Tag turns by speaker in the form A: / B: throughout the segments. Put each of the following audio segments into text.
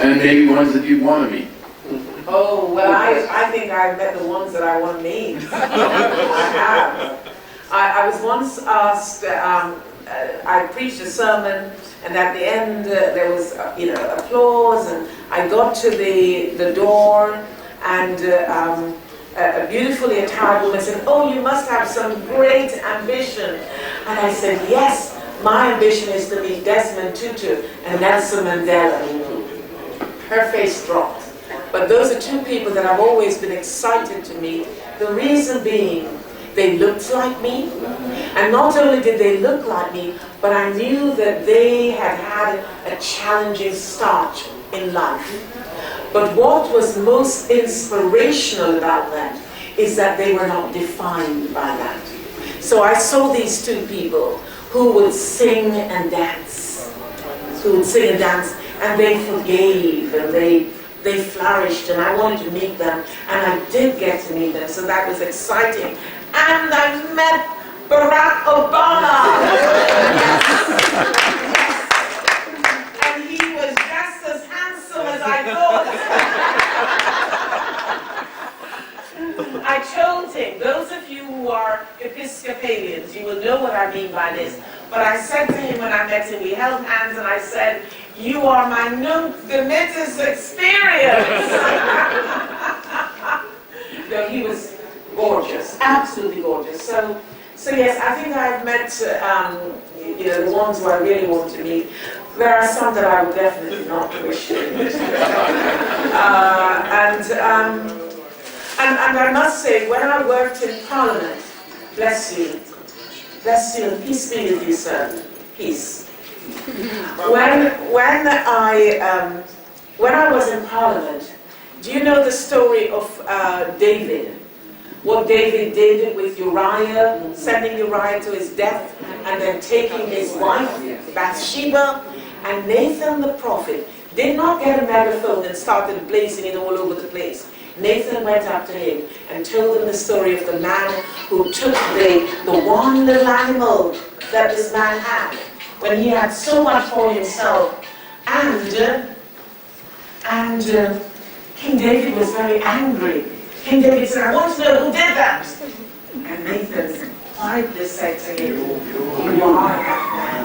A: And maybe ones that you want to meet.
B: Oh, well, I think I've met the ones that I want to meet. I have. I was once asked, I preached a sermon, and at the end there was, applause, and I got to the door, and a beautifully attired woman said, "Oh, you must have some great ambition." And I said, "Yes, my ambition is to meet Desmond Tutu and Nelson Mandela." Her face dropped. But those are two people that I've always been excited to meet. The reason being, they looked like me. And not only did they look like me, but I knew that they had had a challenging start in life. But what was most inspirational about that is that they were not defined by that. So I saw these two people who would sing and dance. And they forgave, and they flourished, and I wanted to meet them, and I did get to meet them, so that was exciting. And I met Barack Obama. And he was just as handsome as I thought. I told him, those of you who are Episcopalians, you will know what I mean by this, but I said to him when I met him, we held hands, and I said, "You are my nunc dimittis experience." No, he was gorgeous, absolutely gorgeous. So yes, I think I've met, the ones who I really want to meet. There are some that I would definitely not wish to meet. And I must say, when I worked in Parliament, bless you, and peace be with you, sir, peace. When I was in Parliament, do you know the story of David? What David did with Uriah, sending Uriah to his death, and then taking his wife, Bathsheba, and Nathan the prophet did not get a megaphone and started blazing it all over the place. Nathan went up to him and told him the story of the man who took the one little animal that this man had, when he had so much for himself. And King David was very angry. King David said, "I want to know who did that." And Nathan quietly said to him, "You are that man."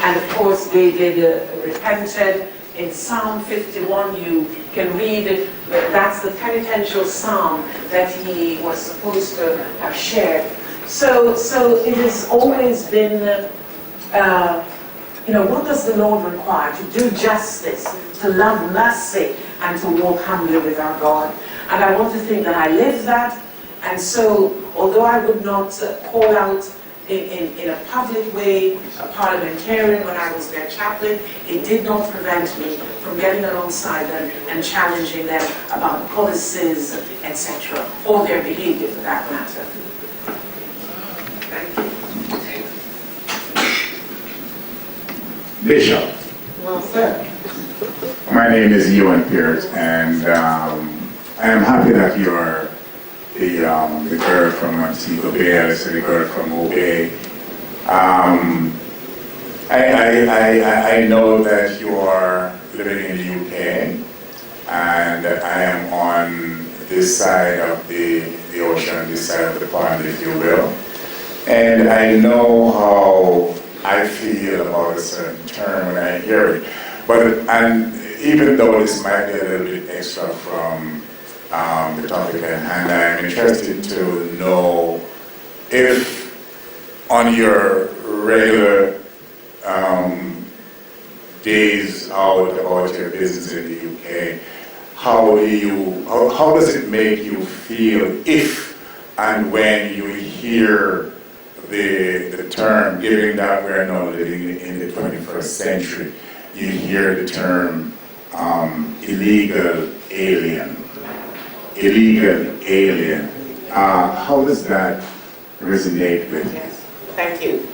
B: And of course David repented. In Psalm 51 you can read it, that's the penitential psalm that he was supposed to have shared. So it has always been, what does the Lord require? To do justice, to love mercy, and to walk humbly with our God. And I want to think that I live that. And so, although I would not call out in a public way a parliamentarian when I was their chaplain, it did not prevent me from getting alongside them and challenging them about policies, etc., or their behavior for that matter. Thank you.
C: Bishop.
B: Well said.
C: My name is Ewan Pierce, and I am happy that you are the girl from Montego Bay, I said the girl from Obey. I know that you are living in the UK, and I am on this side of the ocean, this side of the pond, if you will. And I know how I feel about a certain term when I hear it. And even though this might be a little bit extra from the topic at hand, I'm interested to know if on your regular days out about your business in the UK, how does it make you feel if and when you hear the term, given that we're now living in the 21st century, you hear the term illegal alien. How does that resonate with you?
B: Yes, thank you.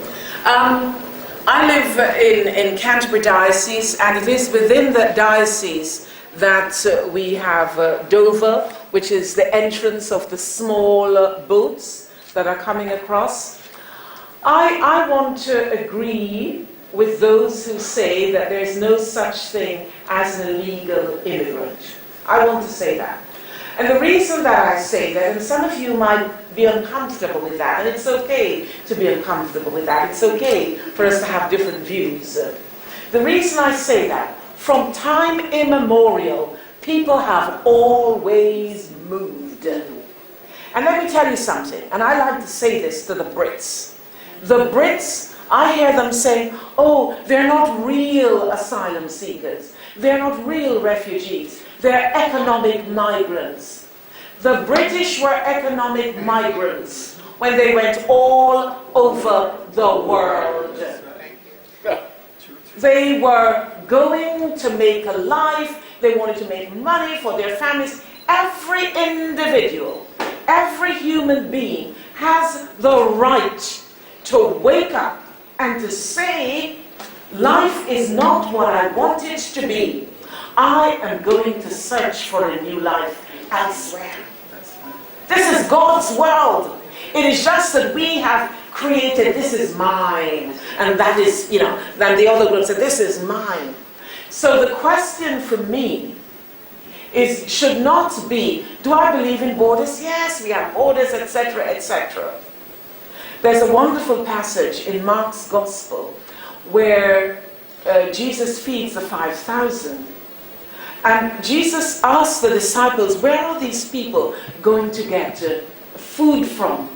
B: I live in Canterbury Diocese, and it is within the diocese that we have Dover, which is the entrance of the small boats that are coming across. I want to agree with those who say that there is no such thing as an illegal immigrant. I want to say that. And the reason that I say that, and some of you might be uncomfortable with that, and it's okay to be uncomfortable with that. It's okay for us to have different views. The reason I say that, from time immemorial, people have always moved. And let me tell you something, and I like to say this to the Brits. The Brits, I hear them saying, oh, they're not real asylum seekers. They're not real refugees. They're economic migrants. The British were economic migrants when they went all over the world. They were going to make a life. They wanted to make money for their families. Every individual, every human being has the right to wake up and to say, life is not what I want it to be. I am going to search for a new life elsewhere. This is God's world. It is just that we have created, this is mine. And that is, then the other group said, this is mine. So the question for me should not be, do I believe in borders? Yes, we have borders, etc., etc. There's a wonderful passage in Mark's Gospel where Jesus feeds the 5,000. And Jesus asked the disciples, where are these people going to get food from?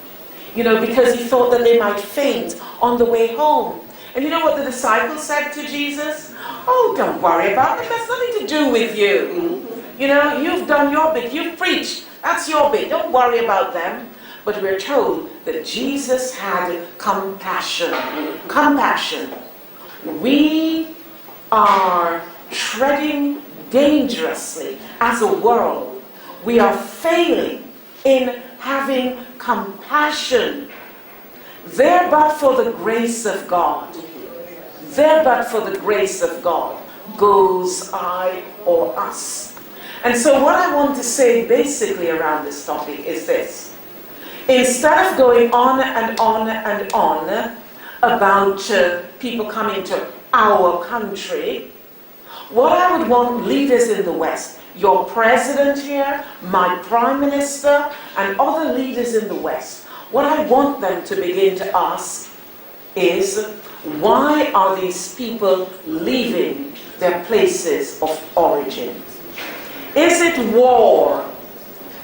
B: Because he thought that they might faint on the way home. And you know what the disciples said to Jesus? Oh, don't worry about it. That's nothing to do with you. You've done your bit. You've preached. That's your bit. Don't worry about them. But we're told that Jesus had compassion. Compassion. We are treading dangerously as a world. We are failing in having compassion. There but for the grace of God. There but for the grace of God goes I or us. And so what I want to say basically around this topic is this. Instead of going on and on and on about people coming to our country, what I would want leaders in the West, your president here, my prime minister, and other leaders in the West, what I want them to begin to ask is, why are these people leaving their places of origin? Is it war?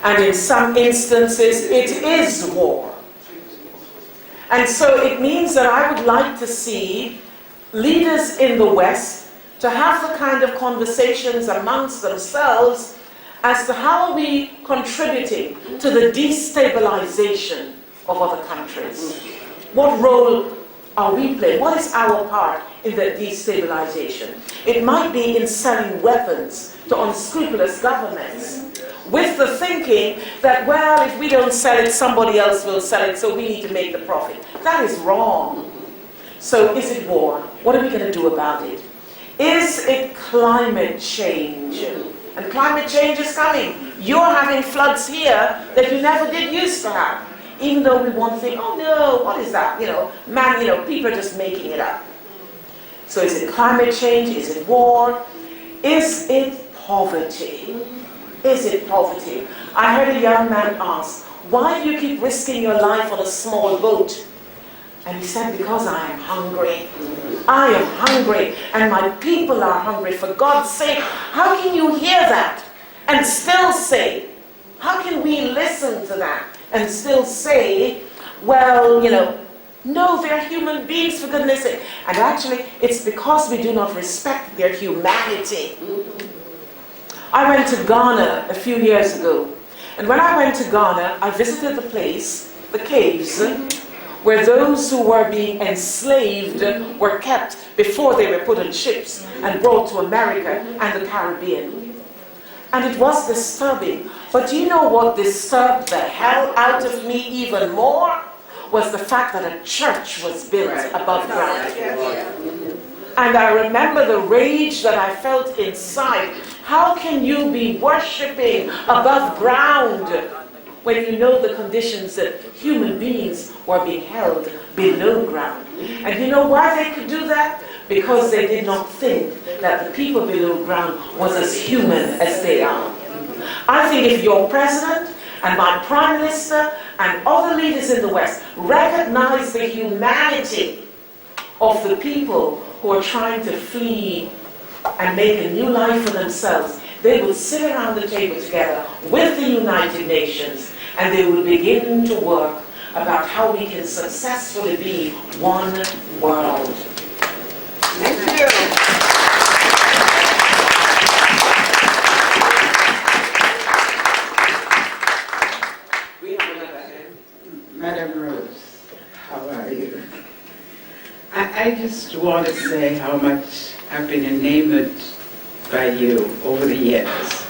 B: And in some instances, it is war. And so it means that I would like to see leaders in the West to have the kind of conversations amongst themselves as to how are we contributing to the destabilization of other countries. What role are we playing? What is our part in the destabilization? It might be in selling weapons to unscrupulous governments with the thinking that, well, if we don't sell it, somebody else will sell it, so we need to make the profit. That is wrong. So is it war? What are we going to do about it? Is it climate change? And climate change is coming. You're having floods here that you never did used to have. Even though we want to think, oh no, what is that? People are just making it up. So is it climate change? Is it war? Is it poverty? Is it poverty? I heard a young man ask, why do you keep risking your life on a small boat? And he said, because I am hungry. I am hungry, and my people are hungry. For God's sake, how can you hear that and still say, how can we listen to that and still say, well, no, they're human beings, for goodness sake. And actually, it's because we do not respect their humanity. I went to Ghana a few years ago. And when I went to Ghana, I visited the place, the caves, where those who were being enslaved were kept before they were put on ships and brought to America and the Caribbean. And it was disturbing. But do you know what disturbed the hell out of me even more? Was the fact that a church was built above ground. And I remember the rage that I felt inside. How can you be worshiping above ground when you know the conditions that human beings were being held below ground? And you know why they could do that? because they did not think that the people below ground was as human as they are. I think if your president and my prime minister and other leaders in the West recognize the humanity of the people who are trying to flee and make a new life for themselves, they would sit around the table together with the United Nations and they would begin to work about how we can successfully be one world.
D: Thank you. We have another hand.
E: Madam Rose, how are you? I just want to say how much I've been enamored by you over the years.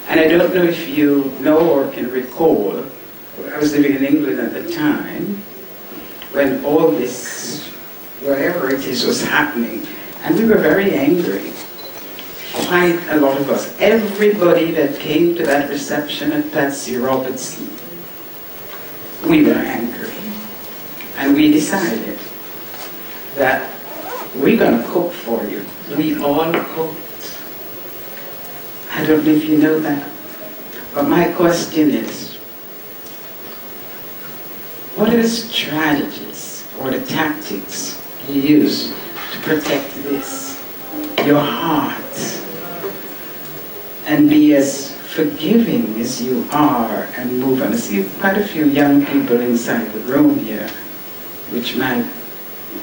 E: And I don't know if you know or can recall, I was living in England at the time, when all this, whatever it is, was happening. And we were very angry. Quite a lot of us. Everybody that came to that reception at Patsy Robertson, we were angry. And we decided that we're going to cook for you. We all cooked. I don't know if you know that. But my question is, what are the strategies or the tactics you use to protect this, your heart, and be as forgiving as you are and move on? I see quite a few young people inside the room here, which might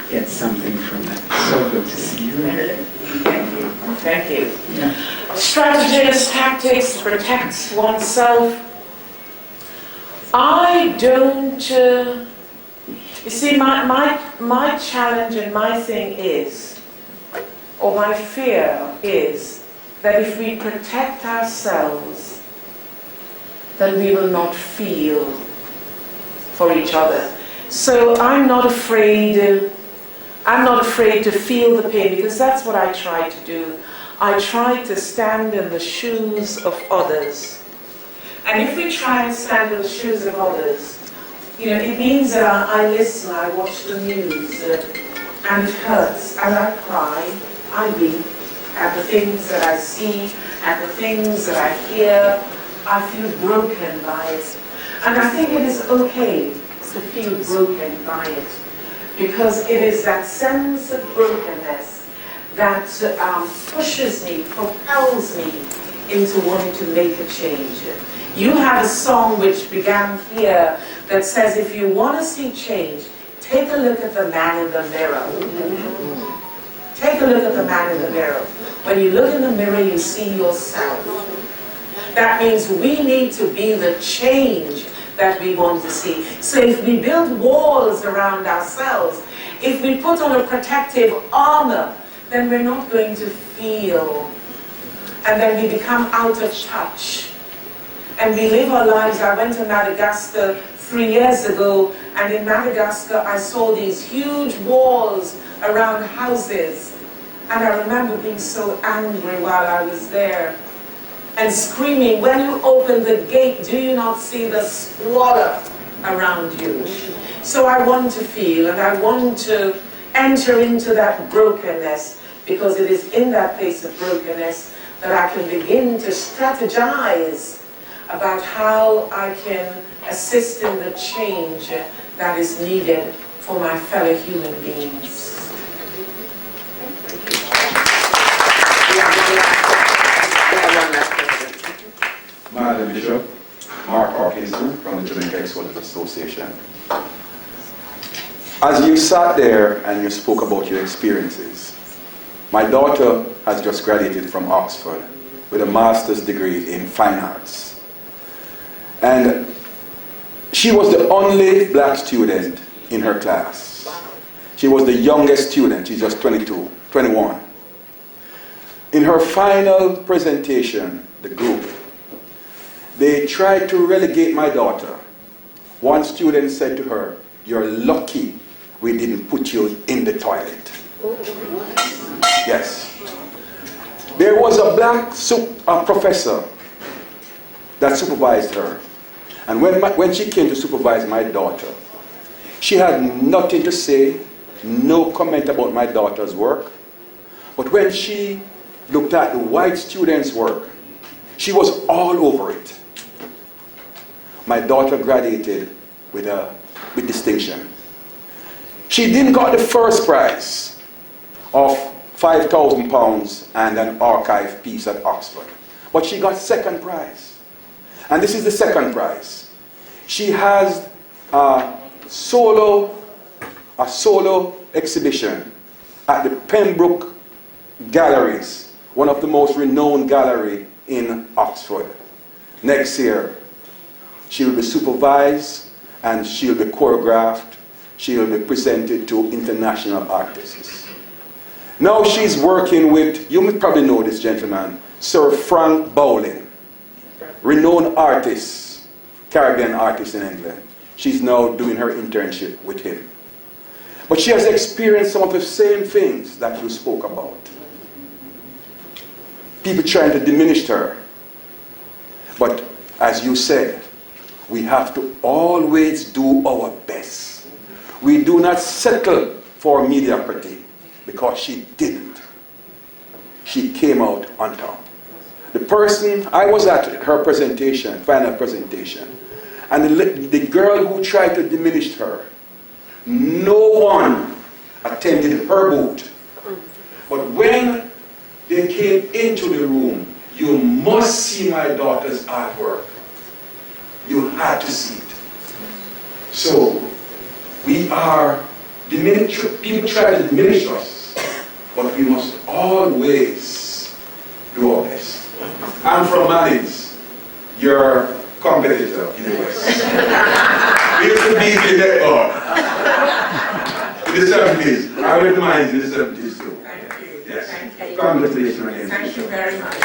E: get something from that. So good to see you.
B: Thank you. Thank you.
E: Yeah.
B: Strategies, tactics, to protect oneself. I don't, you see, my challenge and my thing is, or my fear is, that if we protect ourselves, then we will not feel for each other. So I'm not afraid to feel the pain, because that's what I try to do. I try to stand in the shoes of others. And if we try and stand in the shoes of others, it means that I listen, I watch the news, and it hurts, and I cry, I weep at the things that I see, at the things that I hear. I feel broken by it. And I think it is okay to feel broken by it, because it is that sense of brokenness that pushes me, propels me into wanting to make a change. You have a song which began here that says, if you want to see change, take a look at the man in the mirror. Take a look at the man in the mirror. When you look in the mirror, you see yourself. That means we need to be the change that we want to see. So if we build walls around ourselves, if we put on a protective armor, then we're not going to feel. And then we become out of touch. And we live our lives. I went to Madagascar 3 years ago, and in Madagascar I saw these huge walls around houses. And I remember being so angry while I was there and screaming, when you open the gate, do you not see the squalor around you? So I want to feel, and I want to enter into that brokenness, because it is in that place of brokenness that I can begin to strategize about how I can assist in the change that is needed for my fellow human beings.
A: Madam Bishop, Mark Parkinson from the Jamaica Exporters Association. As you sat there and you spoke about your experiences, my daughter has just graduated from Oxford with a master's degree in fine arts. And she was the only black student in her class. She was the youngest student. She's just 21. In her final presentation, the group, they tried to relegate my daughter. One student said to her, "You're lucky we didn't put you in the toilet." Yes. There was a black professor that supervised her. And when she came to supervise my daughter, she had nothing to say, no comment about my daughter's work, But when she looked at the white students' work, she was all over it. My daughter graduated with distinction. She didn't got the first prize of £5,000 and an archive piece at Oxford, but she got second prize. And this is the second prize. She has a solo exhibition at the Pembroke Galleries, one of the most renowned galleries in Oxford. Next year, she will be supervised and she will be choreographed. She will be presented to international artists. Now she's working with, you may probably know this gentleman, Sir Frank Bowling, renowned artist, Caribbean artist in England. She's now doing her internship with him. But she has experienced some of the same things that you spoke about. People trying to diminish her. But as you said, we have to always do our best. We do not settle for mediocrity because she didn't. She came out on top. The person, I was at her presentation, final presentation, and the girl who tried to diminish her, no one attended her booth. But when they came into the room, you must see my daughter's artwork. You had to see it. So, we are diminished. People try to diminish us, but we must always do our best. I'm from Malins, your competitor in the West. We used to be in that in the 70s. I went to Malins in the 70s too.
B: Thank you.
A: Yes.
B: Thank you.
A: Congratulations.
B: Thank you very much.